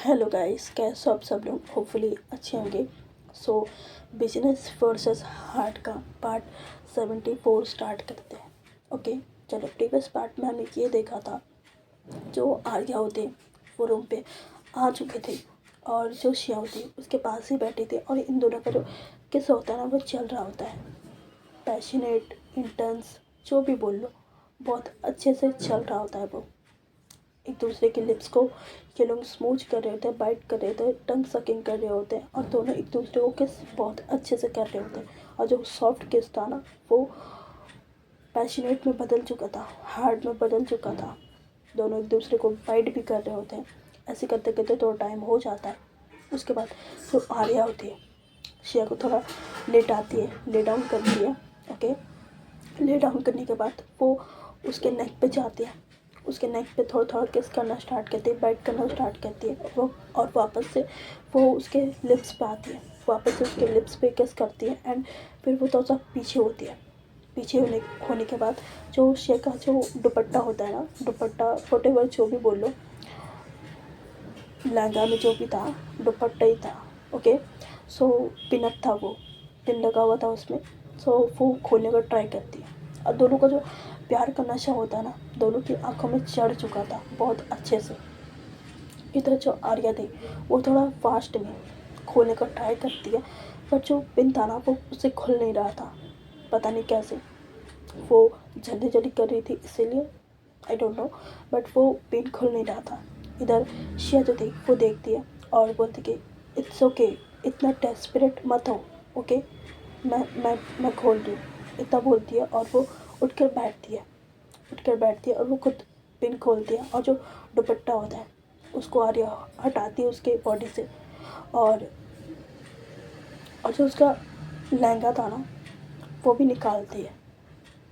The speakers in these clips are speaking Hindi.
हेलो गाइस, कैसे हो आप सब लोग। होपफुली अच्छे होंगे। सो बिजनेस वर्सेस हार्ट का पार्ट 74 स्टार्ट करते हैं। ओके, चलो। प्रीवियस पार्ट में हमने ये देखा था, जो आर्या होते वो रूम पे आ चुके थे और जो शिया होती उसके पास ही बैठी थी, और इन दोनों का जो किस्सा होता है ना वो चल रहा होता है। पैशनेट, इंटेंस, जो भी बोल लो, बहुत अच्छे से चल रहा होता है वो। एक दूसरे के लिप्स को ये लोग स्मूच कर रहे होते हैं, बाइट कर रहे होते हैं, टंग सकिंग कर रहे होते हैं, और दोनों एक दूसरे को किस बहुत अच्छे से कर रहे होते हैं। और जो सॉफ्ट किस था ना वो पैशनेट में बदल चुका था, हार्ड में बदल चुका था। दोनों एक दूसरे को बाइट भी कर रहे होते हैं। ऐसे करते करते थोड़ा टाइम हो जाता है। उसके बाद जो आर्या होती है शिया को थोड़ा लेट आती है, ले डाउन करती है। ओके, ले डाउन करने के बाद वो उसके नेक पे जाती है, उसके नेक पे थोड़ा थोड़ा किस करना स्टार्ट करती है, बाइट करना स्टार्ट करती है वो। और वापस से वो उसके लिप्स पे आती है, वापस से उसके लिप्स पे किस करती है। एंड फिर वो थोड़ा सा पीछे होती है। पीछे होने के बाद जो शेर का जो दुपट्टा होता है ना, दुपट्टा वॉटेवर जो भी बोल लो, लहंगा में जो भी था दुपट्टा ही था। ओके, सो पिनअप था, वो पिन लगा हुआ था उसमें। सो वो खोलने का ट्राई करती है, और दोनों का जो प्यार का नशा होता है ना दोनों की आंखों में चढ़ चुका था बहुत अच्छे से। इधर जो आर्या थी वो थोड़ा फास्ट में खोलने का ट्राई करती है, पर जो पिन था ना वो उससे खुल नहीं रहा था। पता नहीं कैसे वो जल्दी जल्दी कर रही थी, इसीलिए आई डोंट नो, बट वो पिन खुल नहीं रहा था। इधर शिया जो थी वो देखती है और बोलती कि इट्स ओके, इतना डेस्परेट मत हो। ओके, मैं खोल रही हूँ, इतना बोलती है। और वो उठकर बैठती है, और वो खुद पिन खोलती है, और जो दुपट्टा होता है उसको आर्या हटाती है उसके बॉडी से। और जो उसका लहंगा था ना वो भी निकालती है।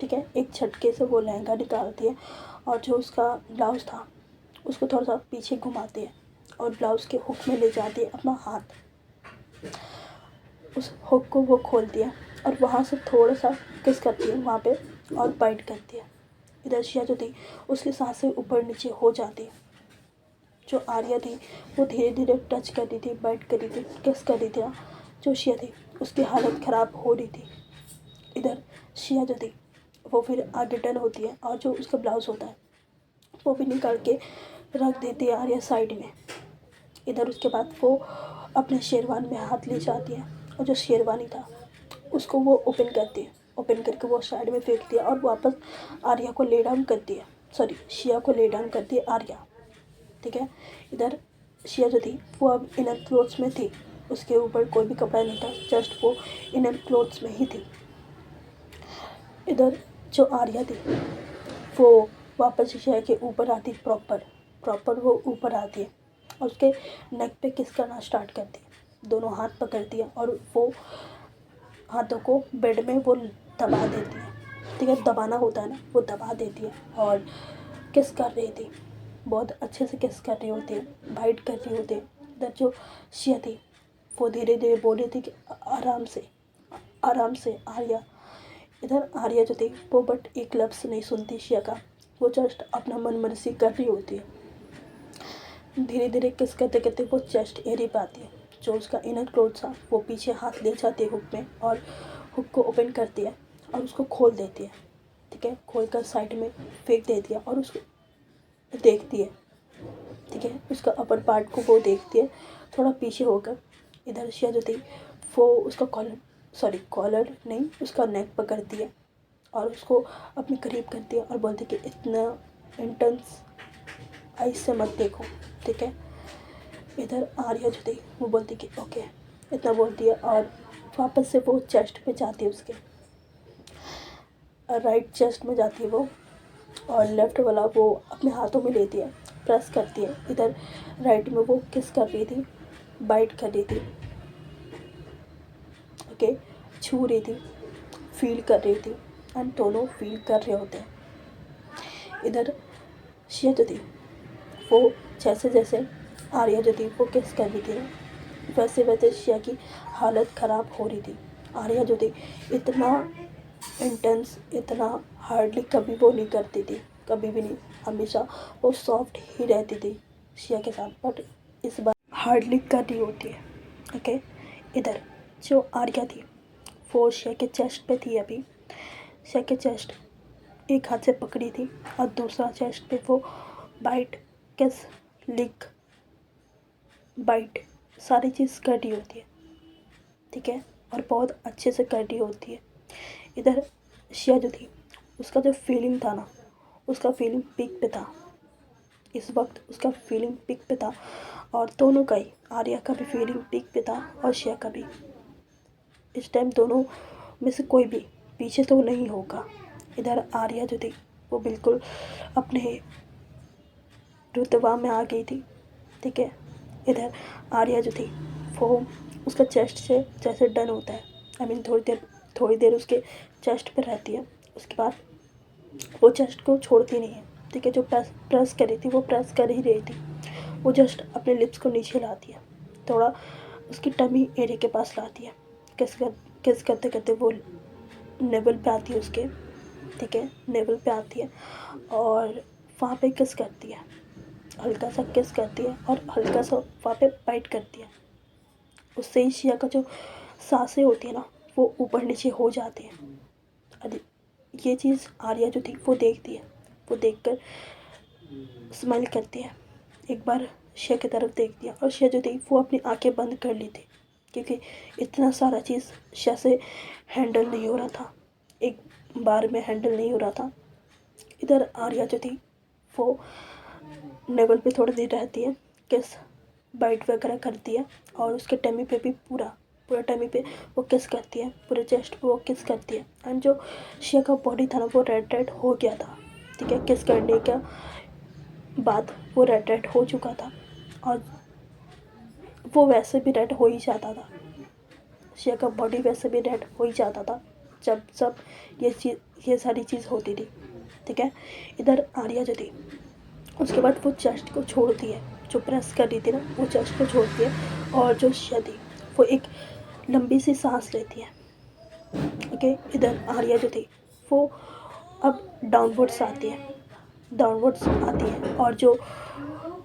ठीक है, एक झटके से वो लहंगा निकालती है, और जो उसका ब्लाउज़ था उसको थोड़ा सा पीछे घुमाती है, और ब्लाउज़ के हुक में ले जाती है अपना हाथ। उस हुक को वो खोलती है, और वहाँ से थोड़ा सा किस करती है वहाँ पे, और बाइट करती है। इधर शिया जो थी उसकी सांसें ऊपर नीचे हो जाती है। जो आर्या थी वो धीरे धीरे टच कर रही थी, बाइट कर रही थी, किस कर रही थी ना। जो शिया थी उसकी हालत ख़राब हो रही थी। इधर शिया जो थी वो फिर आगे टर्न होती है, और जो उसका ब्लाउज़ होता है वो भी निकाल के रख देती है आर्या साइड में। इधर उसके बाद वो अपने शेरवानी में हाथ ले जाती है, और जो शेरवानी था उसको वो ओपन करती है। ओपन करके वो साइड में फेंकती है, और वापस आर्या को ले डाउन करती है, सॉरी शिया को ले डाउन करती है आर्या। ठीक है, इधर शिया जो थी वो अब इनर क्लोथ्स में थी, उसके ऊपर कोई भी कपड़ा नहीं था, जस्ट वो इनर क्लोथ्स में ही थी। इधर जो आर्या थी वो वापस शिया के ऊपर आती, प्रॉपर वो ऊपर आती है, और उसके नेक पे किस करना स्टार्ट करती है। दोनों हाथ पकड़ती है, और वो हाथों को बेड में वो दबा देती है। ठीक है, दबाना होता है ना, वो दबा देती है, और किस कर रही थी, बहुत अच्छे से किस कर रही होती है, बाइट कर रही होती है। इधर जो शिया थी वो धीरे धीरे बोल रही थी कि आराम से आर्या। इधर आर्या जो थी वो बट एक लफ्ज़ नहीं सुनती शिया का, वो जस्ट अपना मन मर्जी कर रही होती है। धीरे धीरे किस करते करते वो चेस्ट एरिया पे आती है। जो उसका इनर क्लोथ था वो पीछे हाथ ले जाती है हुक में, और हुक को ओपन करती है और उसको खोल देती है। ठीक है, खोल कर साइड में फेंक देती है, और उसको देखती है। ठीक है, उसका अपर पार्ट को वो देखती है थोड़ा पीछे होकर। इधर शिया जो थी वो उसका कॉलर नहीं, उसका नेक पकड़ती है, और उसको अपने करीब करती है, और बोलती है कि इतना इंटेंस आइज से मत देखो। ठीक है, इधर आर्या जो थी वो बोलती कि ओके, इतना बोलती है, और वापस से वो चेस्ट पे जाती है, उसके राइट चेस्ट में जाती है वो, और लेफ़्ट वाला वो अपने हाथों में लेती है, प्रेस करती है। इधर राइट में वो किस कर रही थी, बाइट कर रही थी। ओके, छू रही थी, फील कर रही थी, एंड दोनों फील कर रहे होते हैं। इधर शिया जो थी वो जैसे जैसे आर्या जो थी वो किस कर रही थी ना, वैसे वैसे शिया की हालत ख़राब हो रही थी। आर्या जो थी इतना इंटेंस, इतना हार्डली कभी वो नहीं करती थी, कभी भी नहीं। हमेशा वो सॉफ्ट ही रहती थी शिया के साथ, बट इस बार हार्डली कर रही होती है। ओके, इधर जो आर्या थी वो शिया के चेस्ट पे थी। अभी शिया के चेस्ट एक हाथ से पकड़ी थी और दूसरा चेस्ट पे वो बाइट, किस, लिक, बाइट सारी चीज़ कर रही होती है, ठीक है, और बहुत अच्छे से कर रही होती है। इधर शिया जो थी उसका जो फीलिंग था ना, उसका फीलिंग पीक पे था। इस वक्त उसका फीलिंग पीक पे था और दोनों का ही, आर्या का भी फीलिंग पीक पे था और शिया का भी। इस टाइम दोनों में से कोई भी पीछे तो नहीं होगा। इधर आर्या जो थी वो बिल्कुल अपने रुतबा में आ गई थी, ठीक है। इधर आर्या जो थी वो उसका चेस्ट से जैसे डन होता है, आई मीन थोड़ी देर उसके चेस्ट पे रहती है, उसके बाद वो चेस्ट को छोड़ती नहीं है, ठीक है। जो प्रेस करी थी वो प्रेस कर ही रही थी, वो जस्ट अपने लिप्स को नीचे लाती है, थोड़ा उसकी टमी एरिया के पास लाती है। किस करते करते वो नेवल पे आती है उसके, ठीक है, नेवल पे आती है और वहाँ पे किस करती है, हल्का सा किस करती है और हल्का सा वहाँ पे बाइट करती है। उससे ही शिया का जो सांसें होती है ना वो ऊपर नीचे हो जाती है। ये चीज़ आर्या जो थी वो देखती है, वो देखकर स्माइल करती है, एक बार शिया की तरफ देखती है और शिया जो थी वो अपनी आंखें बंद कर ली थी, क्योंकि इतना सारा चीज़ शिया से हैंडल नहीं हो रहा था, एक बार में हैंडल नहीं हो रहा था। इधर आर्या जो थी वो नेवल पे थोड़ी देर रहती है, किस बाइट वगैरह करती है और उसके टमी पे भी पूरा टमी पे वो किस करती है, पूरे चेस्ट पे वो किस करती है। एंड जो शिया का बॉडी था ना वो रेड रेड हो गया था, ठीक है, किस करने का बाद वो रेड रेड हो चुका था और वो वैसे भी रेड हो ही जाता था, शिया का बॉडी वैसे भी रेड हो ही जाता था जब सब ये सारी चीज़ होती थी, ठीक है। इधर आर्या जो थी उसके बाद वो चेस्ट को छोड़ती है, जो प्रेस कर रही थी ना वो चेस्ट को छोड़ती है और जो शिया थी वो एक लंबी सी सांस लेती है, ओके। इधर आर्या जो थी वो अब डाउनवर्ड्स आती है, और जो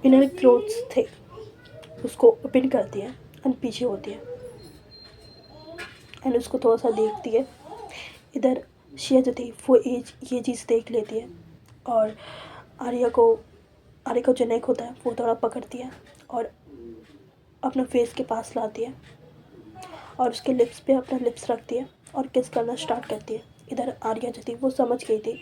इनर क्लोथ्स थे उसको ओपन करती है एंड पीछे होती है एंड उसको थोड़ा सा देखती है। इधर शिया जो थी वो ये चीज़ देख लेती है और आर्या का जो नेक होता है वो थोड़ा पकड़ती है और अपना फेस के पास लाती है और उसके लिप्स पे अपना लिप्स रखती है और किस करना स्टार्ट करती है। इधर आर्या जो थी वो समझ गई थी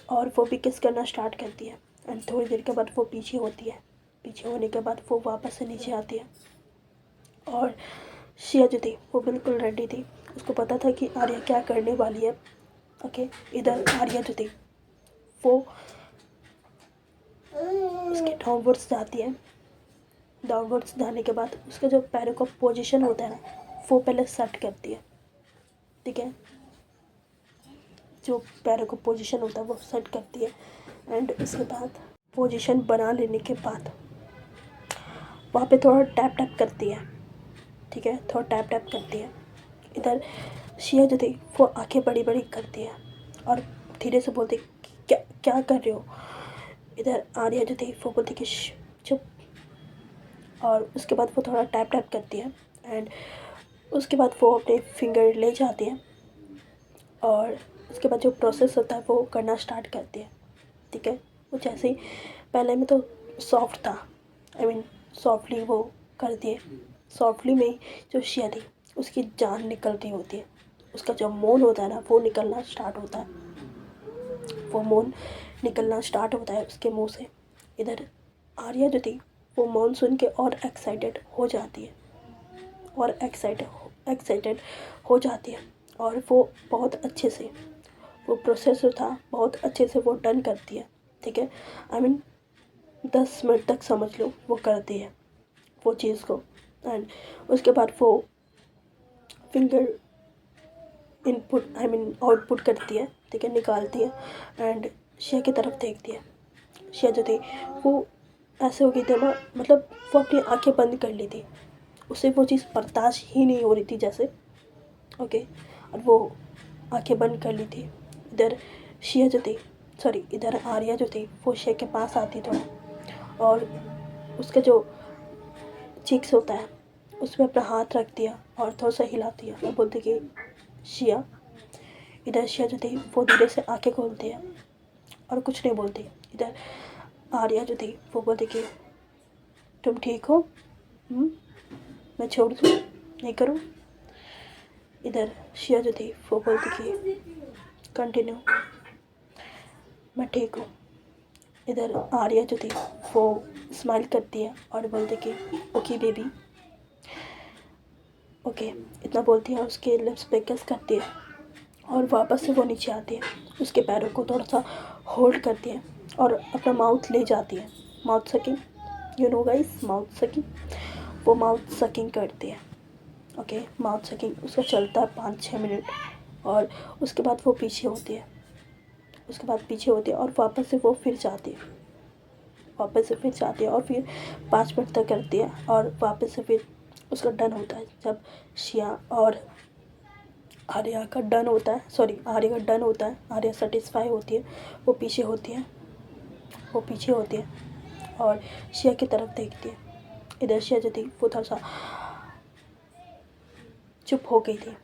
और वो भी किस करना स्टार्ट करती है एंड थोड़ी देर के बाद वो पीछे होती है, पीछे होने के बाद वो वापस से नीचे आती है और शिया जो थी वो बिल्कुल रेडी थी, उसको पता था कि आर्या क्या करने वाली है, ओके। इधर आर्या जो थी वो उसके डाउनवर्ड्स जाती है, डाउनवर्ड्स जाने के बाद उसके जो पैरों का पोजीशन होता है ना वो पहले सेट करती है, ठीक है, जो पैरों का पोजीशन होता है वो सेट करती है एंड उसके बाद पोजीशन बना लेने के बाद वहाँ पे थोड़ा टैप टैप करती है, ठीक है, थोड़ा टैप टैप करती है। इधर शिया जो थी वो आंखें बड़ी बड़ी करती है और धीरे से बोलती क्या क्या कर रहे हो। इधर आर्या जो थी वो बोलती कि चुप, और उसके बाद वो थोड़ा टैप टैप करती है एंड उसके बाद वो अपने फिंगर ले जाती है और उसके बाद जो प्रोसेस होता है वो करना स्टार्ट करती है, ठीक है। वो जैसे ही पहले में तो सॉफ्ट था, आई मीन सॉफ्टली वो करती है, सॉफ्टली में ही जो शिया थी उसकी जान निकल रही होती है, उसका जो मौन होता है ना वो निकलना स्टार्ट होता है, वो मौन निकलना स्टार्ट होता है उसके मुंह से। इधर आर्या जो थी वो मौन सुन के और एक्साइटेड हो जाती है और एक्साइटेड हो जाती है और वो बहुत अच्छे से वो प्रोसेस जो था बहुत अच्छे से वो डन करती है, ठीक है। आई मीन 10 मिनट तक समझ लो वो करती है वो चीज़ को एंड उसके बाद वो finger input I mean output करती है, ठीक है, निकालती है एंड शिया की तरफ देखती है। शिया जो थी वो ऐसे हो गई थी ना, मतलब वो अपनी आंखें बंद कर ली थी, उसे वो चीज़ बर्दाश्त ही नहीं हो रही थी जैसे, ओके, और वो आंखें बंद कर ली थी। इधर शिया जो थी इधर आर्या जो थी वो शिया के पास आती थोड़ा और उसका जो चीक्स होता है, उसमें अपना हाथ रख दिया और थोड़ा सा हिलाती है और बोलती कि शिया। इधर शिया जो थी वो धीरे से आंखें खोलती है और कुछ नहीं बोलती। इधर आर्या जो थी वो बोलती कि तुम ठीक हो? मैं छोड़ दूँ, नहीं करूँ? इधर शिया जो थी वो बोलती कि कंटिन्यू, मैं ठीक हूँ। इधर आर्या जो थी वो स्माइल करती है और बोलती कि ओके बेबी, ओके, इतना बोलती है और उसके लिप्स पे किस करती है और वापस से वो नीचे आती है। उसके पैरों को थोड़ा सा होल्ड करती है और अपना माउथ ले जाती है। Mouth sucking, you know guys, mouth sucking. वो माउथ सकिंग करती है। ओके, माउथ सकिंग उसका चलता है 5-6 मिनट और उसके बाद वो पीछे होती है। उसके बाद पीछे होती है और वापस से वो फिर जाती है। वापस से फिर जाती है और फिर 5 मिनट तक करती है और वापस से फिर उसका डन होता है। जब शिया और आर्या का डन होता है, सॉरी, आर्या का डन होता है, आर्या सेटिस्फाई होती है, वो पीछे होती है, वो पीछे होती है और शिया की तरफ देखती है। इधर शिया जो थी वो थोड़ा सा चुप हो गई थी।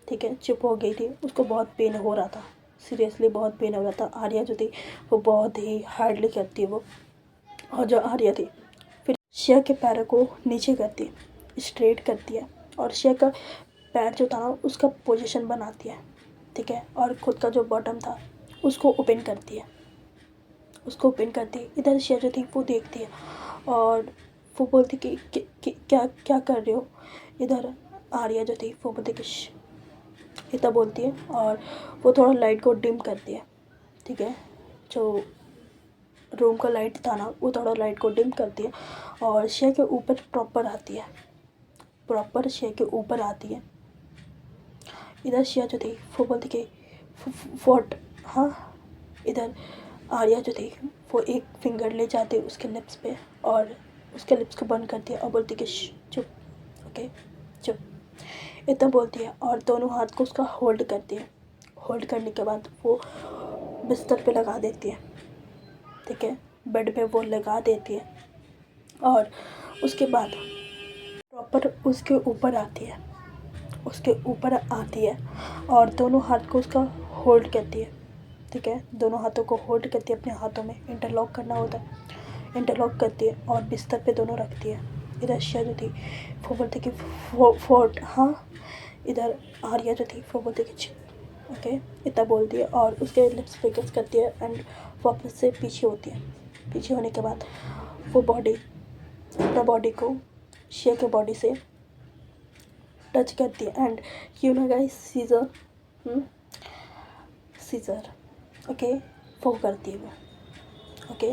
ठीक है, चुप हो गई थी। उसको बहुत पेन हो रहा था, सीरियसली बहुत पेन हो रहा था। आर्या जो थी वो बहुत ही हार्डली करती है वो। और जो आर्या थी फिर शिया के पैरों को नीचे करती है, स्ट्रेट करती है और शिया का पैर जो था ना उसका पोजीशन बनाती है। ठीक है, और खुद का जो बॉटम था उसको ओपन करती है, उसको ओपन करती है। इधर शिया जो थी वो देखती है और वो बोलती कि क्या क्या कर रहे हो? इधर आर्या जो थी वो बोलती कि इतना बोलती है और वो थोड़ा लाइट को डिम करती है। ठीक है, जो रूम का लाइट था ना वो थोड़ा लाइट को डिम करती है और शिया के ऊपर प्रॉपर आती है, प्रॉपर शिया के ऊपर आती है। इधर शिया जो थी वो बोलती कि व्हाट, हाँ। इधर आर्या जो थी वो एक फिंगर ले जाती है उसके लिप्स पे और उसके लिप्स को बंद करती है और बोलती कि चुप, ओके, चुप, इतना बोलती है और दोनों हाथ को उसका होल्ड करती है। होल्ड करने के बाद वो बिस्तर पे लगा देती है। ठीक है, बेड पे वो लगा देती है और उसके बाद प्रॉपर उसके ऊपर आती है, उसके ऊपर आती है और दोनों हाथ को उसका होल्ड करती है। ठीक है, दोनों हाथों को होल्ड करती है, अपने हाथों में इंटरलॉक करना होता है, इंटरलॉक करती है और बिस्तर पे दोनों रखती है। इधर शिया जो थी वो बोलती कि फोर्ट, हाँ। इधर आर्या जो थी वो बोलती कि ओके, इतना बोलती है और उसके लिप्स पे किस करती है एंड वापस से पीछे होती है। पीछे होने के बाद वो बॉडी, अपना बॉडी को शिया के बॉडी से टच करती है and you know guys, scissor, scissor, okay, वो करती है वो। ओके,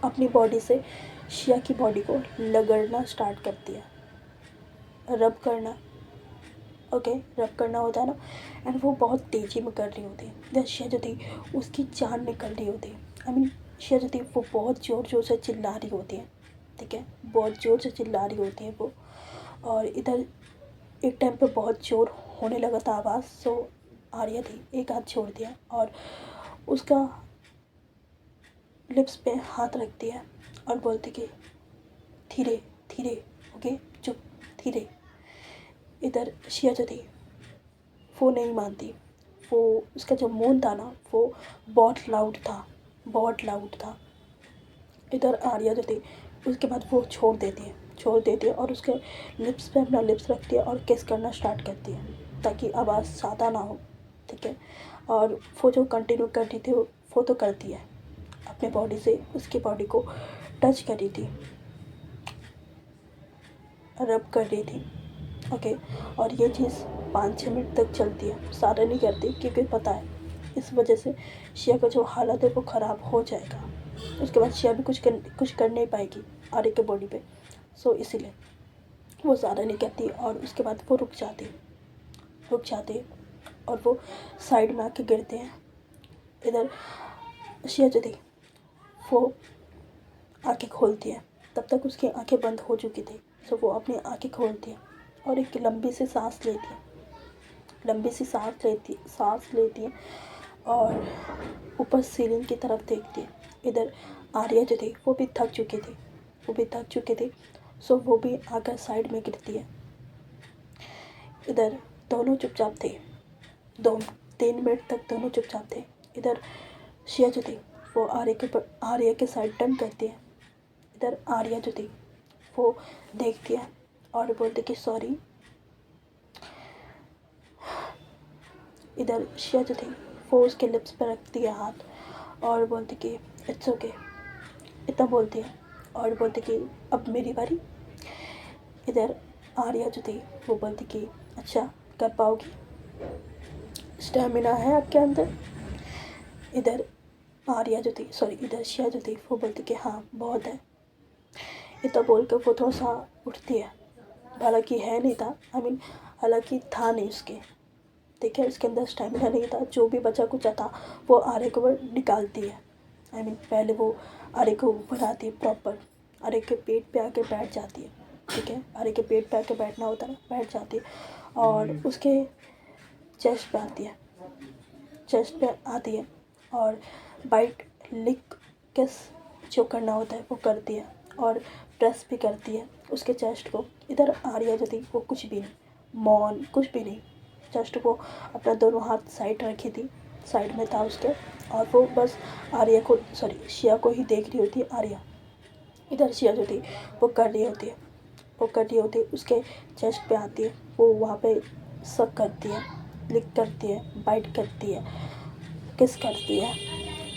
अपनी बॉडी से शिया की बॉडी को लगड़ना स्टार्ट करती है, रब करना। ओके, रब करना होता है ना, एंड वो बहुत तेज़ी में कर रही होती है। जब शिया जो थी उसकी जान निकल रही होती है, आई मीन शिया जो थी वो बहुत ज़ोर ज़ोर से चिल्ला रही होती है। ठीक है, बहुत ज़ोर से चिल्ला रही होती है वो। और इधर एक टाइम पे बहुत ज़ोर होने लगा था आवाज़, सो आर्या थी एक हाथ छोड़ दिया और उसका लिप्स पे हाथ रखती है और बोलती कि धीरे धीरे, ओके, चुप, धीरे। इधर शिया जो थी वो नहीं मानती। वो उसका जो मून था ना वो बहुत लाउड था, बहुत लाउड था। इधर आर्या जो थी उसके बाद वो छोड़ देती है, छोड़ देती है और उसके लिप्स पे अपना लिप्स रखती है और किस करना स्टार्ट करती है ताकि आवाज़ ज़्यादा ना हो। ठीक है, और वो जो कंटिन्यू कर रही थी वो तो करती है, अपने बॉडी से उसकी बॉडी को टच कर रही थी, रब कर रही थी। ओके, और ये चीज़ 5-6 मिनट तक चलती है, ज़्यादा नहीं करती क्योंकि पता है इस वजह से शिया का जो हालत है वो ख़राब हो जाएगा। उसके बाद शिया भी कुछ कर नहीं पाएगी आर्य के बॉडी पे, सो इसीलिए वो ज़्यादा नहीं करती और उसके बाद वो रुक जाती है और वो साइड में आके गिरते हैं। इधर शिया जो थी वो आंखें खोलती है, तब तक उसकी आंखें बंद हो चुकी थी, सो वो अपनी आंखें खोलती है और एक लंबी सी सांस लेती है, लंबी सी सांस लेती है और ऊपर सीलिंग की तरफ देखती है। इधर आर्या जो थी वो भी थक चुकी थी, वो भी थक चुकी थी। सो वो भी आकर साइड में गिरती है। इधर दोनों चुपचाप थे, 2-3 मिनट तक दोनों चुपचाप थे। इधर शिया जो थी वो आर्या के साइड टर्न करती है। इधर आर्या जो थी वो देखती है और बोलती कि सॉरी। इधर शिया जो थी वो उसके लिप्स पर रखती है हाथ और बोलती कि इट्स ओके, इतना बोलती है और बोलती कि अब मेरी बारी। इधर आर्या जो थी वो बोलती कि अच्छा कर पाओगी, स्टेमिना है आपके अंदर। इधर इधर शिया जो थी वो बोलती कि हाँ बहुत है। इतना बोल कर वो थोड़ा सा उठती है, हालांकि है नहीं था, हालांकि था नहीं उसके, ठीक है, उसके अंदर स्टेमिना नहीं था। जो भी बचा कुचा था वो आर्य को निकालती है। पहले वो आर्य को ऊपर आती है, प्रॉपर आर्य के पेट पे आके बैठ जाती है, ठीक है, आर्य के पेट पे आके बैठना होता है ना, बैठ जाती है और उसके चेस्ट पे आती है, और बाइट लिक किस जो करना होता है वो करती है और प्रेस भी करती है उसके चेस्ट को। इधर आर्या जो थी वो कुछ भी नहीं, मौन, कुछ भी नहीं, जस्ट वो अपना दोनों हाथ साइड रखी थी, साइड में था उसके, और वो बस शिया को ही देख रही होती है आर्या। इधर शिया जो थी वो कर रही होती है, उसके चेस्ट पे आती है, वो वहाँ पे सक करती है, लिक करती है, बाइट करती है, किस करती है,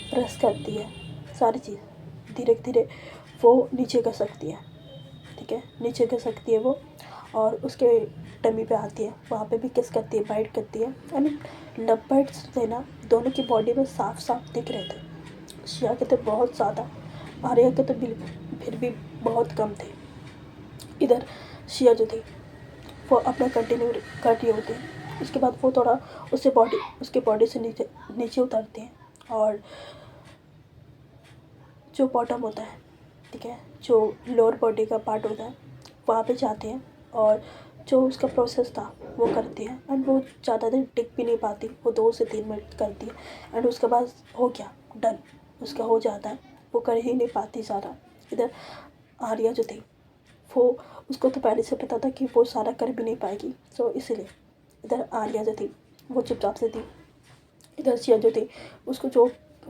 प्रेस करती है, सारी चीज़ धीरे धीरे वो नीचे कर सकती है, ठीक है, नीचे कर सकती है वो, और उसके टमी पे आती है, वहाँ पे भी किस करती है, बाइट करती है। लव बाइट्स थे ना, दोनों की बॉडी में साफ साफ दिख रहे थे। शिया के तो बहुत ज़्यादा, आर्या के तो फिर भी बहुत कम थे। इधर शिया जो थी वो अपना कंटिन्यू कर रही होती है। उसके बाद वो थोड़ा उसके बॉडी से नीचे उतरती हैं और जो बॉटम होता है, ठीक है, जो लोअर बॉडी का पार्ट होता है वहाँ पे जाते हैं और जो उसका प्रोसेस था वो करती है। एंड वो ज़्यादा देर टिक भी नहीं पाती, वो 2 से 3 मिनट करती है एंड उसके बाद हो गया, डन, उसका हो जाता है, वो कर ही नहीं पाती ज़्यादा। इधर आर्या जो थी वो, उसको तो पहले से पता था कि वो सारा कर भी नहीं पाएगी, सो इसलिए इधर आर्या जो थी वो चुपचाप से थी। इधर शिया जो थी उसको जो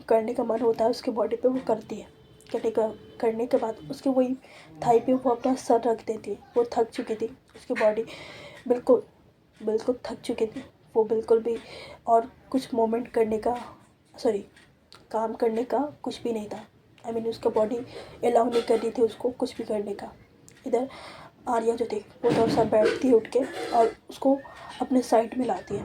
करने का मन होता है उसके बॉडी पे वो करती है। करने के बाद उसके वही थाई पे वो अपना सर रख देती है। वो थक चुकी थी, उसकी बॉडी बिल्कुल बिल्कुल थक चुकी थी, वो बिल्कुल भी और कुछ मोमेंट करने का काम करने का कुछ भी नहीं था। उसका बॉडी अलाउ नहीं कर रही थी उसको कुछ भी करने का। इधर आर्या जो थी वो थोड़ा सा बैठती है उठ के और उसको अपने साइड में लाती है,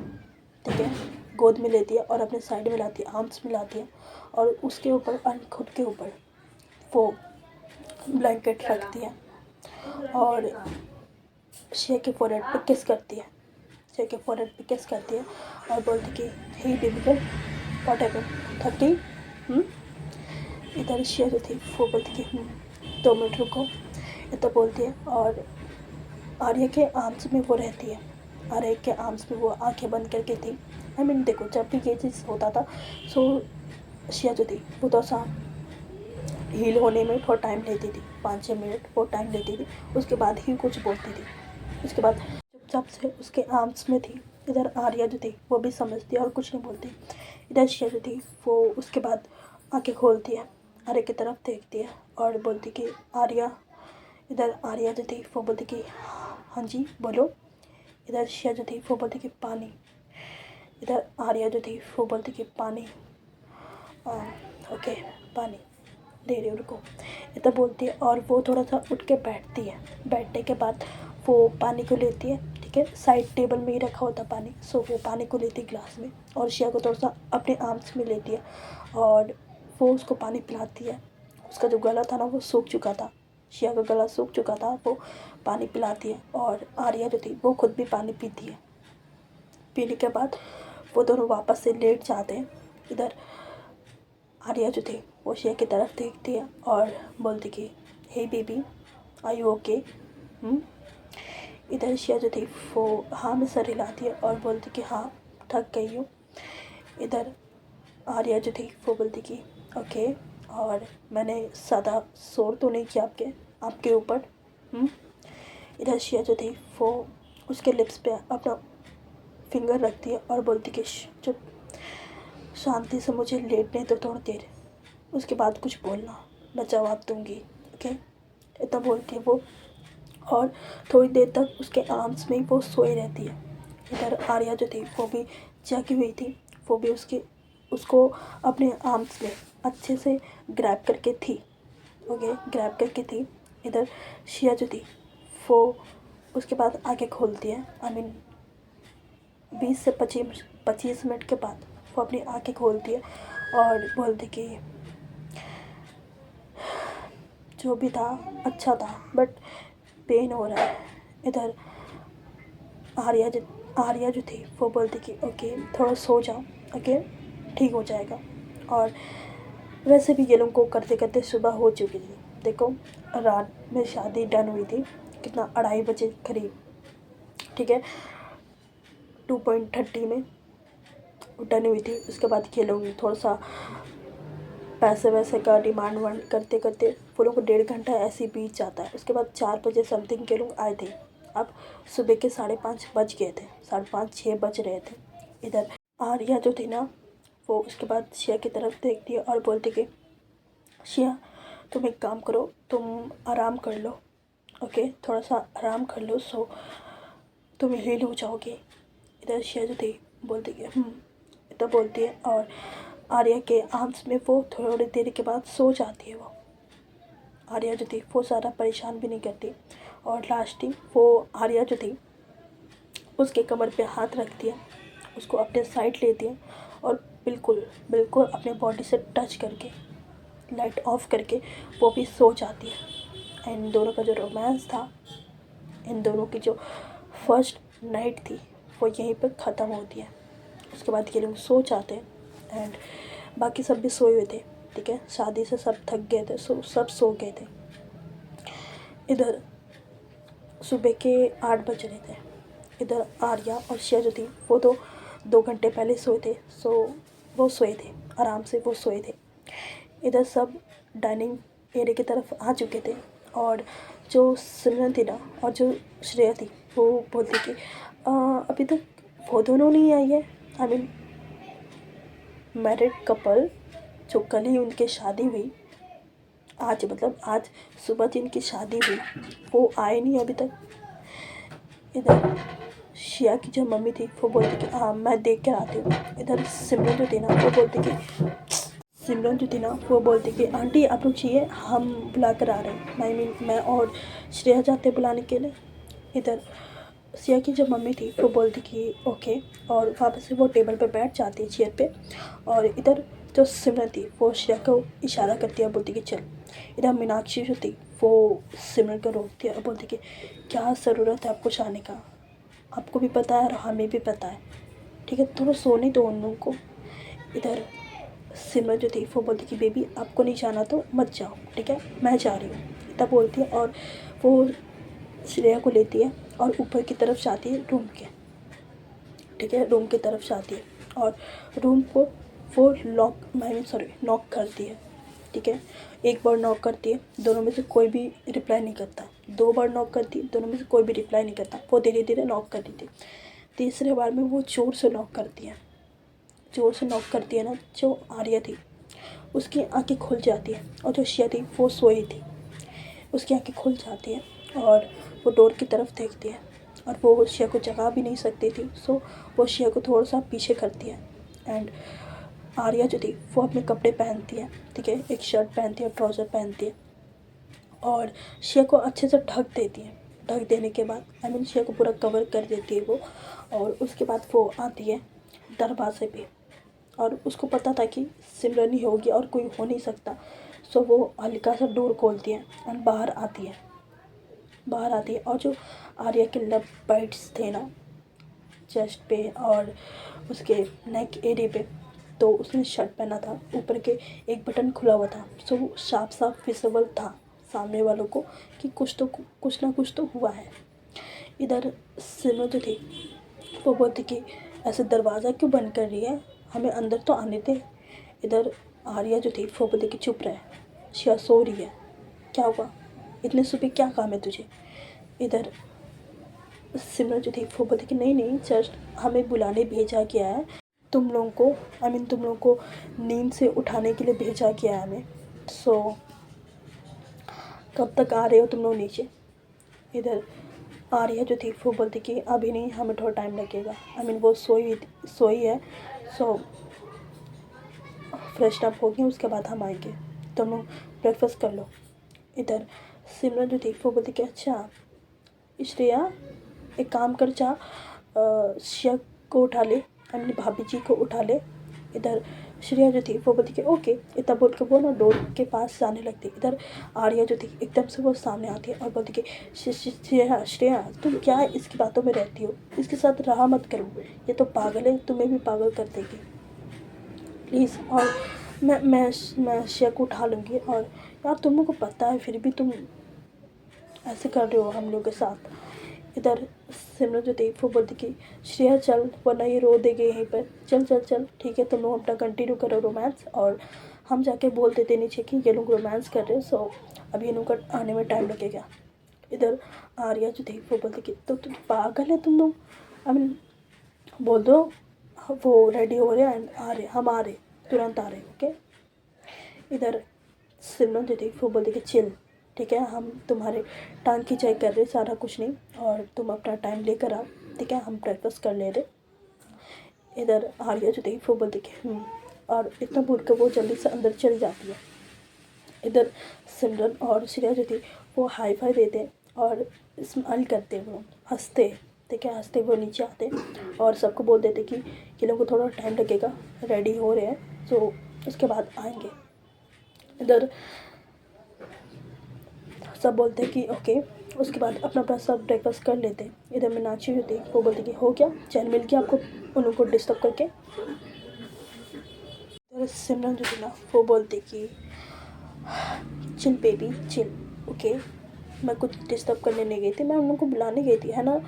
ठीक है, गोद में लेती है और अपने साइड में लाती है, आर्म्स में लाती है और उसके ऊपर खुद के ऊपर वो ब्लैंकेट रखती है और शिया के फोरहेड पे किस करती है, और बोलती कि हे बेबी गर्ल, व्हाट हैपेंड, थक गई? इधर शिया जो थी वो बोलती कि 2 मिनट रुको, इतना बोलती है और आर्या के आर्म्स में वो रहती है। आर्या के आर्म्स में वो आंखें बंद करके थी। देखो, जब भी ये चीज़ होता था सो शिया जो थी वो तो सा हील होने में थोड़ा टाइम लेती थी, 5-6 मिनट वो टाइम लेती थी, उसके बाद ही कुछ बोलती थी। उसके बाद चुपचाप से उसके आर्म्स में थी। इधर आर्या जो थी वो भी समझती है और कुछ नहीं बोलती। इधर शिया जो थी वो उसके बाद आंखें खोलती है, आर्या की तरफ देखती है और बोलती कि आर्या। इधर आर्या जो थी वो बोलती कि हाँ जी बोलो। इधर शिया जो थी वो बोलती कि पानी। इधर आर्या जो थी वो बोलती कि पानी, ओके पानी दे रही हूँ, रुको, इतना बोलती है और वो थोड़ा सा उठ के बैठती है। बैठने के बाद वो पानी को लेती है, ठीक है, साइड टेबल में ही रखा होता पानी, सो वो पानी को लेती है ग्लास में और शिया को थोड़ा सा अपने आर्म्स में लेती है और वो उसको पानी पिलाती है। उसका जो गला था ना वो सूख चुका था, शिया का गला सूख चुका था, वो पानी पिलाती है और आर्या जो थी वो खुद भी पानी पीती है। पीने के बाद वो दोनों वापस से लेट जाते हैं। इधर आर्या जो थी वो शिया की तरफ देखती है और बोलती कि हे बेबी, आर यू ओके? इधर शिया जो थी वो हाँ में सर हिलाती है और बोलती कि हाँ थक गई हूँ। इधर आर्या जो थी वो बोलती कि ओके, और मैंने ज़्यादा शोर तो नहीं किया आपके, आपके ऊपर। इधर शिया जो थी वो उसके लिप्स पे अपना फिंगर रखती है और बोलती कि चुप, शांति से मुझे लेटने तो थोड़ी देर, उसके बाद कुछ बोलना, मैं जवाब दूंगी, ओके। इतना बोलती है वो, और थोड़ी देर तक उसके आर्म्स में ही वो सोई रहती है। इधर आर्या जो थी वो भी जगी हुई थी, वो भी उसको अपने आर्म्स में अच्छे से ग्रैब करके थी, ओके, ग्रैब करके थी। इधर शिया जो थी वो उसके बाद आगे खोलती है, आई मीन 20 से 25 मिनट के बाद वो अपनी आँखें खोलती है और बोलती कि जो भी था अच्छा था, बट पेन हो रहा है। इधर आर्या जो थी वो बोलती कि ओके थोड़ा सो जाओ, ओके ठीक हो जाएगा। और वैसे भी ये लोगों को करते करते सुबह हो चुकी थी। देखो, रात में शादी डन हुई थी कितना, 2:30 बजे करीब, ठीक है, 2:30 में डन हुई थी। उसके बाद ये लोग थोड़ा सा पैसे वैसे का डिमांड वांड करते करते वो लोग को 1.5 घंटा ऐसे ही बीत जाता है। उसके बाद 4 बजे समथिंग के लोग आए थे। अब सुबह के 5:30 बज गए थे, 5:30-6 बज रहे थे। इधर आर्या जो थी ना वो उसके बाद शिया की तरफ देखती है और बोलती कि शिया तुम एक काम करो, तुम आराम कर लो, ओके, थोड़ा सा आराम कर लो, सो तुम हील हो जाओगे। इधर शिया जो थी बोलती कि इतना बोलती है और आर्या के आर्म्स में वो थोड़ी देर के बाद सो जाती है। वो आर्या जो थी वो ज़्यादा परेशान भी नहीं करती और लास्टिंग वो आर्या जो थी उसके कमर पे हाथ रखती है, उसको अपने साइड लेती है और बिल्कुल बिल्कुल अपने बॉडी से टच करके लाइट ऑफ करके वो भी सो जाती है। इन दोनों का जो रोमांस था, इन दोनों की जो फर्स्ट नाइट थी वो यहीं पर ख़त्म होती है। उसके बाद ये लोग सो जाते हैं एंड बाकी सब भी सोए हुए थे, ठीक है, शादी से सब थक गए थे, सब सो गए थे। इधर सुबह के 8 बज रहे थे। इधर आर्या और शिया जो थी वो तो 2 घंटे पहले सोए थे, सो वो सोए थे, आराम से वो सोए थे। इधर सब डाइनिंग एरिया की तरफ आ चुके थे और जो सिमरन थी ना और जो श्रेया थी वो बोलती कि अभी तक वो दोनों नहीं आई है, आई मीन मैरिड कपल जो कल ही उनकी शादी हुई, आज मतलब आज सुबह जिनकी शादी हुई वो आए नहीं अभी तक। इधर शिया की जो मम्मी थी वो बोलती कि हाँ मैं देख कर आती हूँ। इधर सिमरन जो थी ना वो बोलती कि आंटी आप लोग चाहिए, हम बुला कर आ रहे हैं, आई मीन मैं और श्रेया जाते हैं बुलाने के लिए। इधर शिया की जो मम्मी थी वो बोलती कि ओके, और वापस से वो टेबल पे बैठ जाती है, चेयर पे। और इधर जो सिमरन थी वो श्रेया को इशारा करती है, बोलती कि चल। इधर मीनाक्षी जो थी वो सिमरन को रोकती है और बोलती कि क्या ज़रूरत है आपको जाने का, आपको भी पता है और हमें भी पता है, ठीक है, थोड़ा सोने दो उन लोगों को। इधर सिमरन जो थी वो बोलती कि बेबी आपको नहीं जाना तो मत जाओ, ठीक है, मैं जा रही हूँ, इतना बोलती है। और वो श्रेया को लेती है और ऊपर की तरफ जाती है रूम के, ठीक है, रूम की तरफ जाती है और रूम को वो नॉक करती है, ठीक है। एक बार नॉक करती है, दोनों में से कोई भी रिप्लाई नहीं करता। 2 बार नॉक करती है, दोनों में से कोई भी रिप्लाई नहीं करता। वो धीरे धीरे नॉक करती थी। तीसरे बार में वो जोर से नॉक करती है, जोर से नॉक करती है ना, जो आर्या थी उसकी आंखें खुल जाती है और जो शिया थी वो सोई थी, उसकी आंखें खुल जाती है और वो डोर की तरफ देखती है और वो शिया को जगा भी नहीं सकती थी, सो वो शिया को थोड़ा सा पीछे करती है। एंड आर्या जो थी वो अपने कपड़े पहनती है, ठीक है, एक शर्ट पहनती है, ट्राउज़र पहनती है और शिया को अच्छे से ढक देती है। ढक देने के बाद आई मीन शिया को पूरा कवर कर देती है वो, और उसके बाद वो आती है दरवाजे पे और उसको पता था कि सिमरन ही होगी और कोई हो नहीं सकता, सो वो हल्का सा डोर खोलती है एंड बाहर आती है। और जो आर्या के लव बाइट्स थे ना चेस्ट पे और उसके नेक एरिया पे, तो उसने शर्ट पहना था, ऊपर के एक बटन खुला हुआ था, सो वो साफ साफ विजिबल था सामने वालों को कि कुछ ना कुछ तो हुआ है। इधर सिमरन जो थी वो बोलती कि ऐसे दरवाज़ा क्यों बंद कर रही है, हमें अंदर तो आने दे। इधर आर्या जो थी वो बोलती कि चुप रहे, शिया सो रही है, क्या हुआ, इतने सुबह क्या काम है तुझे। इधर सिमरन जो थी वो बोलती कि नहीं जस्ट हमें बुलाने भेजा गया है, तुम लोगों को तुम लोगों को नींद से उठाने के लिए भेजा गया है हमें। सो कब तक आ रहे हो तुम लोग नीचे। इधर आर्या जो थी वो बोलती कि अभी नहीं, हमें थोड़ा टाइम लगेगा। वो सोई है। सो फ्रेशन अप होगी, उसके बाद हम आएंगे, तुम लोग ब्रेकफास्ट कर लो। इधर सिमरन जो थी वो बोलती कि अच्छा श्रेया एक काम कर, जा श्रेया को उठा ले, भाभी जी को उठा ले। इधर श्रेया जो थी वो बोलती कि ओके, इतना बोल के वो ना डोर के पास जाने लगती। इधर आर्या जो थी एकदम से वो सामने आती है और बोलती कि श्रेया तुम क्या इसकी बातों में रहती हो, इसके साथ रहा मत करो, ये तो पागल है, तुम्हें भी पागल कर देगी प्लीज़। और मैं श्रेया को उठा लूँगी। और यार तुम लोग को पता है फिर भी तुम ऐसे कर रहे हो हम लोग के साथ। इधर सिमरन जो थी वो बोलती कि श्रेया चल, वरना ये रो देंगे यहीं पर, चल चल चल ठीक है, तुम लोग अपना कंटिन्यू करो रोमांस, और हम जाके बोल देते नीचे कि ये लोग रोमांस कर रहे हैं। सो अभी इन लोग का आने में टाइम लगेगा। इधर आर्या जो थी वो बोलती कि तो तुम पागल है तुम लोग, बोल दो वो रेडी हो रहे हैं एंड आ रहे, हम आ रहे, तुरंत आ रहे, ओके। इधर सिमरन जो थी वो बोलती कि चिल ठीक है, हम तुम्हारे टांग की चेक कर रहे, सारा कुछ नहीं, और तुम अपना टाइम लेकर आओ ठीक है, हम ब्रेकफास्ट कर ले रहे। इधर आर्या जो थी वो बोलती कि और इतना बोल कर वो जल्दी से अंदर चली जाती है। इधर सिमरन और श्रेया जो थी वो हाई फाई देते और स्माइल करते, वो हंसते ठीक है, हंसते वो नीचे आते और सबको बोल देते कि ये लोगों को थोड़ा टाइम लगेगा, रेडी हो रहे हैं, तो उसके बाद आएंगे। इधर सब बोलते हैं कि ओके, उसके बाद अपना अपना सब ब्रेकफास्ट कर लेते हैं। इधर मीनाक्षी जो थी वो बोलती कि हो गया, चैन मिल गया आपको उन लोगों को डिस्टर्ब करके। इधर सिमरन जो थी ना वो बोलती कि चिल बेबी चिल, ओके, मैं कुछ डिस्टर्ब करने नहीं गई थी, मैं उन लोगों को बुलाने गई थी, है ना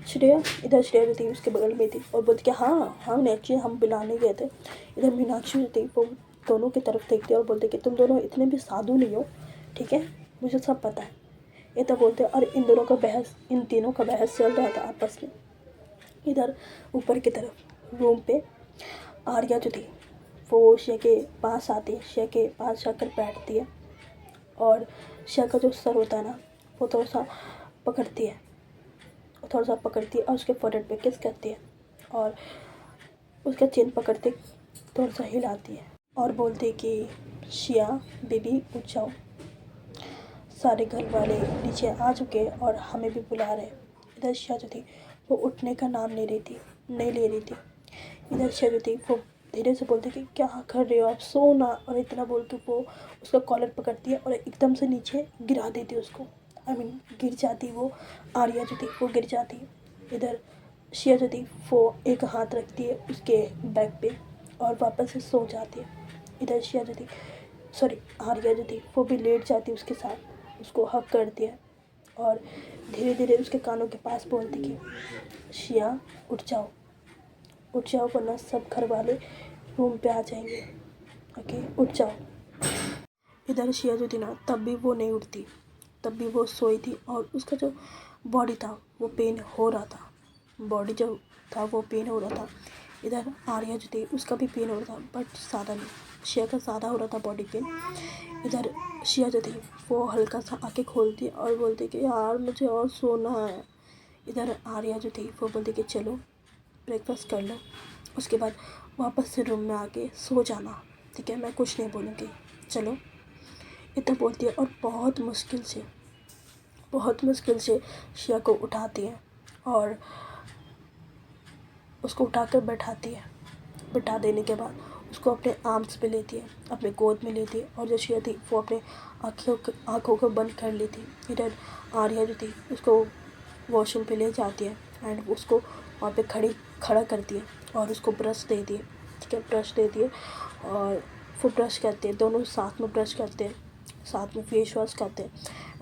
श्रेया। इधर श्रेया जो थी उसके बगल में थी और बोलती कि हाँ नेक्स्ट हम बुलाने गए थे। इधर मीनाक्षी जो थी वो दोनों की तरफ देखती और बोलते कि तुम दोनों इतने भी साधु नहीं हो ठीक है, मुझे सब पता है, ये तो बोलते। और इन दोनों का बहस, इन तीनों का बहस चल रहा था आपस में। इधर ऊपर की तरफ रूम पे आर्या जो थी वो श्रेया के पास आती है, श्रेया के पास जाकर बैठती है और श्रेया का जो सर होता है ना वो थोड़ा सा पकड़ती है, और उसके फोrehead पे किस करती है और उसका चेन पकड़ते थोड़ा सा हिलाती है और बोलती है कि श्रेया बेबी उठ जाओ, सारे घर वाले नीचे आ चुके और हमें भी बुला रहे। इधर श्रेया जो थी वो उठने का नाम नहीं ले रही थी। इधर श्रेया जो थी वो धीरे से बोलती कि क्या कर रहे हो आप, सो ना, और इतना बोलती वो उसका कॉलर पकड़ती है और एकदम से नीचे गिरा देती है उसको। गिर जाती वो, आर्या जो थी वो गिर जाती है। इधर श्रेया जो थी वो एक हाथ रखती है उसके बैक पे और वापस से सो जाती है। इधर श्रेया जो थी आर्या जो थी वो भी लेट जाती है उसके साथ, उसको हक करती है और धीरे धीरे उसके कानों के पास बोलती कि श्रेया उठ जाओ वरना सब घर वाले रूम पे आ जाएंगे, ओके उठ जाओ। इधर श्रेया जो थी ना तब भी वो नहीं उठती, तब भी वो सोई थी और उसका जो बॉडी था वो पेन हो रहा था, इधर आर्या जो थी उसका भी पेन हो रहा था बट ज़्यादा नहीं, श्रेया का ज़्यादा हो रहा था बॉडी पेन। इधर श्रेया जो थी वो हल्का सा आँखें खोलती और बोलती कि यार मुझे और सोना है। इधर आर्या जो थी वो बोलती कि चलो ब्रेकफास्ट कर लो, उसके बाद वापस से रूम में आके सो जाना ठीक है, मैं कुछ नहीं बोलूँगी, चलो इतना बोलती है और बहुत मुश्किल से श्रेया को उठाती है और उसको उठाकर बैठा देने के बाद उसको अपने आर्म्स पे लेती है, अपने गोद में लेती है और जो श्रेया थी वो अपने आँखों को बंद कर लेती है। इधर आर्या जो थी उसको वॉशरूम पे ले जाती है एंड उसको वहाँ पे खड़ा करती है और उसको ब्रश देती है ठीक है, ब्रश देती है और वो ब्रश करते हैं, दोनों साथ में ब्रश करते हैं, साथ में फेस वॉश करते हैं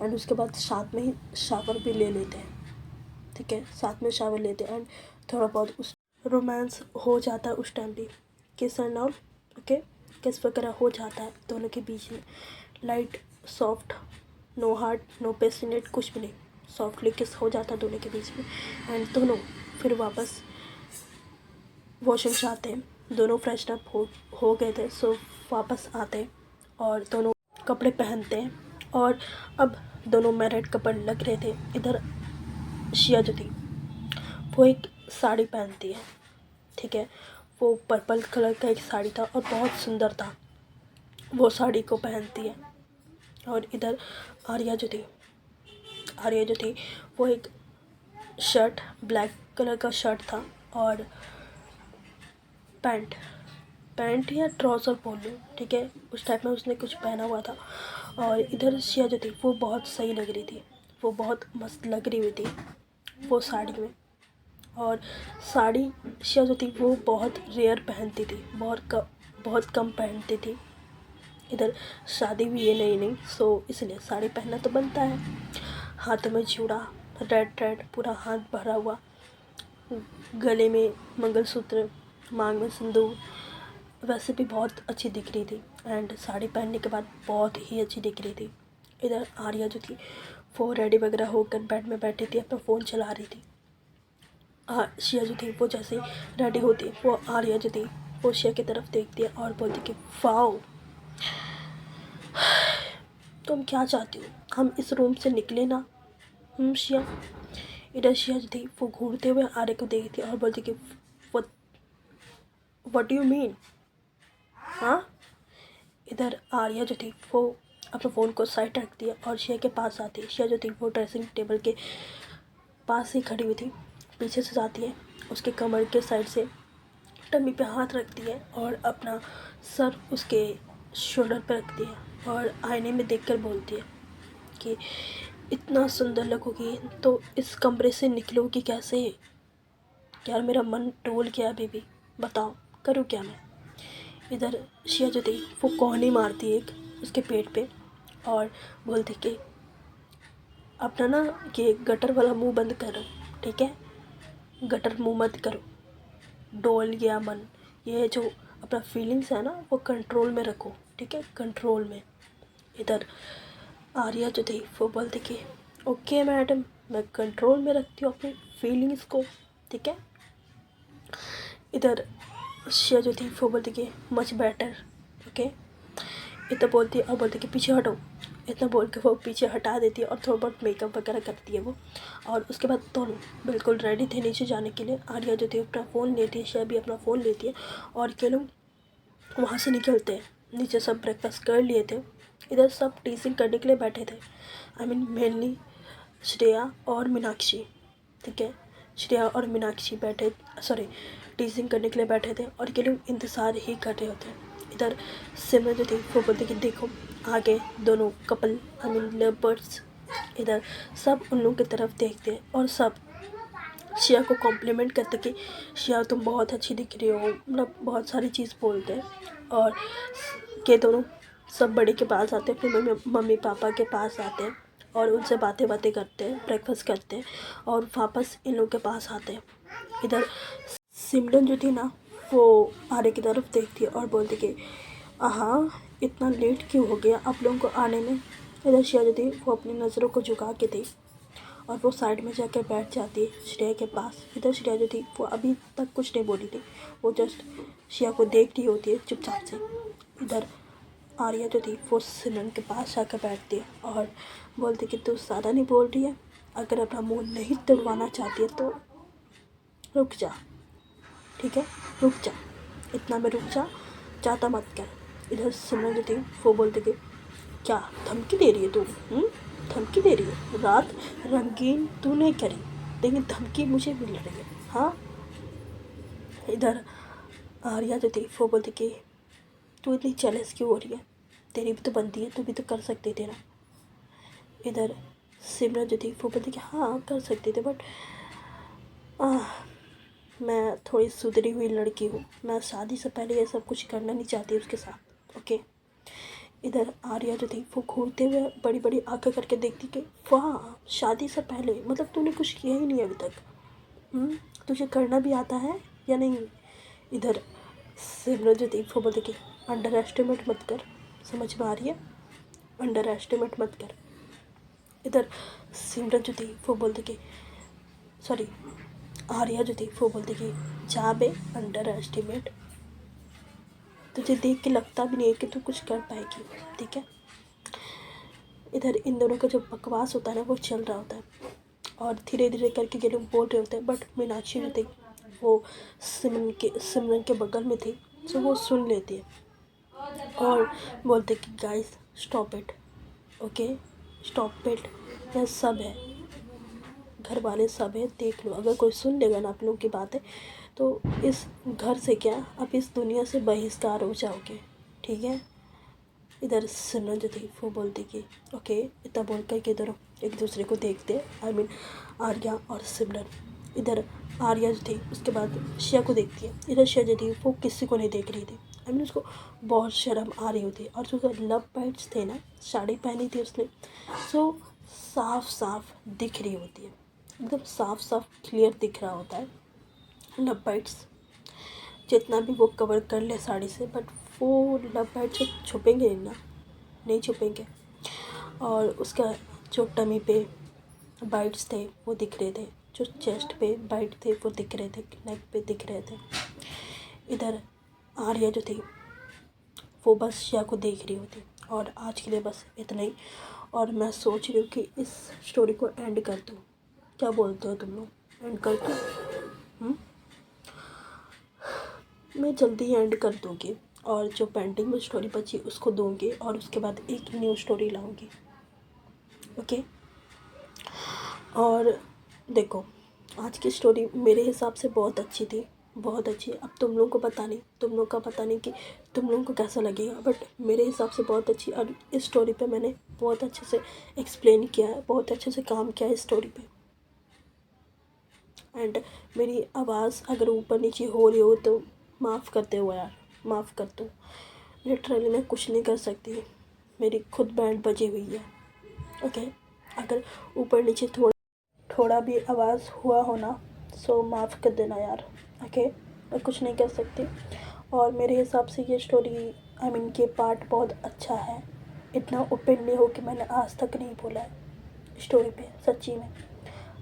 एंड उसके बाद साथ में ही शावर भी ले लेते हैं ठीक है, साथ में शावर लेते हैं एंड थोड़ा बहुत उस रोमांस हो जाता है उस टाइम भी, किस एंड ऑल, ओके, किस वगैरह हो जाता है दोनों के बीच में, light soft no heart, no patient, कुछ भी नहीं, सॉफ्टली किस हो जाता दोनों के बीच में। एंड दोनों फिर वापस वॉशरूम से आते हैं, दोनों फ्रेशन अप हो गए थे, सो वापस आते हैं और दोनों कपड़े पहनते हैं और अब दोनों मैरिड कपल लग रहे थे। इधर शिया जो थी वो एक साड़ी पहनती है, ठीक है, वो पर्पल कलर का एक साड़ी था और बहुत सुंदर था, वो साड़ी को पहनती है। और इधर आर्या जो थी वो एक शर्ट, ब्लैक कलर का शर्ट था और पैंट या ट्राउज़र बोल लो, ठीक है, उस टाइप में उसने कुछ पहना हुआ था। और इधर शिया जो थी वो बहुत सही लग रही थी, वो बहुत मस्त लग रही हुई थी वो साड़ी में। और साड़ी शिया जो थी वो बहुत रेयर पहनती थी, बहुत कम पहनती थी। इधर शादी भी है नई, सो इसलिए साड़ी पहनना तो बनता है। हाथ में चूड़ा, रेड पूरा हाथ भरा हुआ, गले में मंगलसूत्र, मांग में सिंदूर, वैसे भी बहुत अच्छी दिख रही थी। एंड साड़ी पहनने के बाद बहुत ही अच्छी दिख रही थी। इधर आर्या जो थी वो रेडी वगैरह होकर बेड में बैठी थी, अपना फ़ोन चला रही थी। शिया जो थी वो जैसे रेडी होती, वो आर्या जो थी वो शिया की तरफ देखती है और बोलती कि वाओ, तुम क्या चाहती हो, हम इस रूम से निकले ना। शिया। इधर शिया जो थी वो घूरते हुए आर्या को देखती और बोलती कि व्हाट डू यू मीन, हाँ। इधर आर्या जो थी वो अपने फ़ोन को साइड रख दिया और शिया के पास आती है। शिया जो थी वो ड्रेसिंग टेबल के पास ही खड़ी हुई थी, पीछे से जाती है, उसके कमर के साइड से टम्मी पे हाथ रखती है और अपना सर उसके शोल्डर पे रखती है और आईने में देखकर बोलती है कि इतना सुंदर लगोगी तो इस कमरे से निकलोगी कैसे। यार मेरा मन डोल गया बेबी, बताओ करूँ क्या मैं। इधर शिया जो थी वो कोहनी मारती एक उसके पेट पे और बोलती कि अपना ना ये गटर वाला मुंह बंद करो, ठीक है, गटर मुंह मत करो, डोल गया मन, ये जो अपना फीलिंग्स है ना वो कंट्रोल में रखो, ठीक है, कंट्रोल में। इधर आर्या जो थी वो बोलती कि ओके मैडम, मैं कंट्रोल में रखती हूँ अपनी फीलिंग्स को, ठीक है। इधर शिया जो थी वो बोलती कि मच बेटर, ओके, इतना बोलती है और बोलती कि पीछे हटो, इतना बोल के वो पीछे हटा देती है और थोड़ा बहुत मेकअप वगैरह करती है वो। और उसके बाद दोनों बिल्कुल रेडी थे नीचे जाने के लिए। आर्या जो थी अपना फ़ोन लेती है, शिया भी अपना फ़ोन लेती है और ये लोग वहाँ से निकलते हैं। नीचे सब ब्रेकफास्ट कर लिए थे, इधर सब टीचिंग करने के लिए बैठे थे, आई मीन मेनली श्रेया और मीनाक्षी, ठीक है, श्रेया और मीनाक्षी टीचिंग करने के लिए बैठे थे और ये लोग इंतज़ार ही कर रहे होते हैं। इधर सिमरन जो थी वो बोलती कि देखो आगे दोनों couple, I mean love birds, इधर सब उन लोगों की तरफ देखते हैं और सब शिया को कॉम्प्लीमेंट करते कि शिया तुम बहुत अच्छी दिख रही हो, मतलब बहुत सारी चीज़ बोलते हैं। और ये दोनों सब बड़े के पास आते हैं, अपने मम्मी पापा के पास आते हैं और उनसे बातें करते हैं, ब्रेकफास्ट करते हैं और वापस इन लोगों के पास आते हैं। इधर सिमरन जो थी ना वो आर्य की तरफ देखती है और बोलती कि हाँ इतना लेट क्यों हो गया आप लोगों को आने में। इधर शिया जो थी वो अपनी नज़रों को झुका के थी और वो साइड में जाकर बैठ जाती है श्रेया के पास। इधर श्रेया जो थी वो अभी तक कुछ नहीं बोली थी, वो जस्ट शिया को देख रही होती है चुपचाप से। इधर आर्या जो थी वो सिमरन के पास जाकर बैठती है और बोलती कि तू ज़्यादा नहीं बोल रही है, अगर अपना मुँह नहीं तुड़वाना चाहती है तो रुक जा, ठीक है, रुक जा, इतना में रुक जा, ज़्यादा मत कर। इधर सिमरन जो थी वो बोलती कि क्या धमकी दे रही है तू, धमकी दे रही है, रात रंगीन तू नहीं करी लेकिन धमकी मुझे मिल रही है, हाँ। इधर आर्या जो थी वो बोलती कि तू इतनी जेलस क्यों हो रही है, तेरी भी तो बनती है, तू भी तो कर सकती थी ना। इधर सिमरन जो थी वो बोलती कि हाँ कर सकते थे बट मैं थोड़ी सुधरी हुई लड़की हूँ, मैं शादी से पहले ये सब कुछ करना नहीं चाहती उसके साथ, ओके। इधर आर्या जो थी वो घूरते हुए बड़ी बड़ी आंखें करके देखती कि वाह शादी से पहले मतलब तूने कुछ किया ही नहीं अभी तक, तुझे करना भी आता है या नहीं। इधर सिमरन जो थी वो बोलती कि अंडर एस्टिमेट मत कर, समझ में आ रही है, अंडर एस्टिमेट मत कर। इधर सिमरन जो थी वो बोलती कि सॉरी आर्या जो थी वो बोलती कि जा बे अंडर एस्टिमेट, तुझे देख के लगता भी नहीं है कि तू कुछ कर पाएगी, ठीक है। इधर इन दोनों का जो बकवास होता है ना वो चल रहा होता है और धीरे धीरे करके ये लोग बोल रहे होते हैं, बट मीनाक्षी जो थी वो सिमरन के बगल में थी, तो वो सुन लेती है और बोलते कि guys stop it, okay stop it, यह सब है, घर वाले सब है, देख लो, अगर कोई सुन लेगा ना आप लोगों की बातें तो इस घर से क्या आप इस दुनिया से बहिष्कार हो जाओगे, ठीक है। इधर सिमरन जो थी वो बोलती कि ओके, इतना बोल कर के इधर एक दूसरे को देखते, आई मीन आर्या और सिमरन। इधर आर्या जो थी उसके बाद शिया को देखती है, इधर शिया जो थी वो किसी को नहीं देख रही थी, आई मीन उसको बहुत शर्म आ रही होती है। और जो लव बर्ड्स थे ना, साड़ी पहनी थी उसने, सो साफ साफ दिख रही होती है, एकदम साफ साफ क्लियर दिख रहा होता है लव बर्ड्स, जितना भी वो कवर कर ले साड़ी से, बट वो लव बर्ड्स छुपेंगे ना, नहीं छुपेंगे। और उसका जो टमी पे बाइट्स थे वो दिख रहे थे, जो चेस्ट पे बाइट थे वो दिख रहे थे, नेक पे दिख रहे थे। इधर आर्या जो थी वो बस शिया को देख रही होती। और आज के लिए बस इतना ही, और मैं सोच रही हूँ कि इस स्टोरी को एंड कर दूँ, क्या बोलते हो तुम लोग, एंड कर दूँ? मैं जल्दी ही एंड कर दूँगी और जो पेंडिंग में स्टोरी बची उसको दूँगी और उसके बाद एक न्यू स्टोरी लाऊँगी, ओके। और देखो, आज की स्टोरी मेरे हिसाब से बहुत अच्छी थी, बहुत अच्छी। अब तुम लोगों को पता नहीं, तुम लोग का पता नहीं कि तुम लोगों को कैसा लगेगा, बट मेरे हिसाब से बहुत अच्छी। और इस स्टोरी पे मैंने बहुत अच्छे से एक्सप्लेन किया है, बहुत अच्छे से काम किया है इस स्टोरी पे। एंड मेरी आवाज़ अगर ऊपर नीचे हो रही हो तो माफ़ करते हो यार, माफ़ कर दो। लिटरली मैं कुछ नहीं कर सकती, मेरी खुद बैंड बजी हुई है, ओके। अगर ऊपर नीचे थोड़ा भी आवाज़ हुआ हो ना, सो माफ़ कर देना यार, ओके। मैं कुछ नहीं कर सकती। और मेरे हिसाब से ये स्टोरी, आई मीन ये पार्ट बहुत अच्छा है। इतना ओपनली हो कि मैंने आज तक नहीं बोला है स्टोरी पे, सच्ची में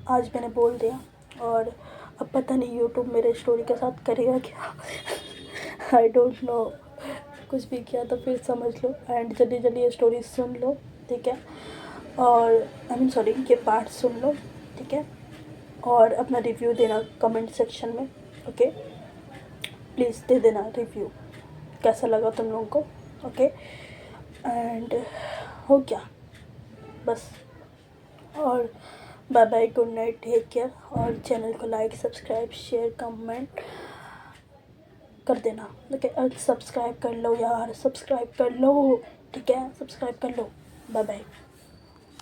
आज मैंने बोल दिया। और अब पता नहीं यूट्यूब मेरे स्टोरी के साथ करेगा क्या आई डोंट नो, कुछ भी किया तो फिर समझ लो। एंड जल्दी जल्दी ये स्टोरी सुन लो, ठीक है। और आई मीन सॉरी, ये पार्ट सुन लो, ठीक है। और अपना रिव्यू देना कमेंट सेक्शन में, ओके। प्लीज़ दे देना रिव्यू, कैसा लगा तुम लोगों को, ओके। एंड हो गया बस, और bye bye, good night, take care. और चैनल को लाइक सब्सक्राइब शेयर कमेंट कर देना, ओके। सब्सक्राइब कर लो यार, सब्सक्राइब कर लो, ठीक है, सब्सक्राइब कर लो। Bye bye.